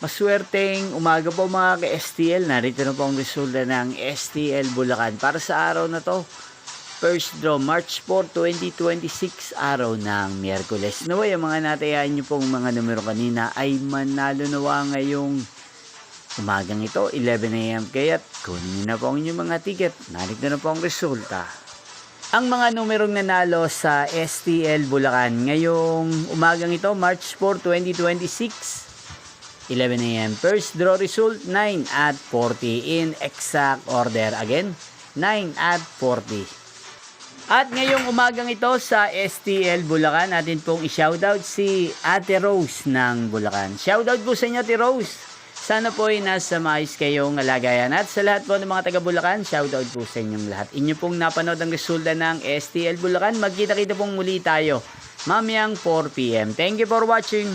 Maswerteng umaga po mga ka-STL. Narito na po ang resulta ng STL Bulacan para sa araw na to. First draw, March 4, 2026, araw ng Miyerkules. Naway, ang mga natayaan nyo pong mga numero kanina ay manalo nawa ngayong umagang ito, 11 AM. Kaya't kunin nyo na po ang inyong mga ticket. Narito na po ang resulta. Ang mga numerong nanalo sa STL Bulacan ngayong umagang ito, March 4, 2026, 11 AM. First draw result, 9 at 40. In exact order. Again, 9 at 40. At ngayong umagang ito sa STL Bulacan, natin pong i-shoutout si Ate Rose ng Bulacan. Shoutout po sa inyo, Ate Rose. Sana po ay nasa maayos kayong alagayan. At sa lahat po ng mga taga Bulacan, shoutout po sa inyong lahat. Inyo pong napanood ang resulta ng STL Bulacan. Magkita-kita pong muli tayo mamayang 4 PM. Thank you for watching.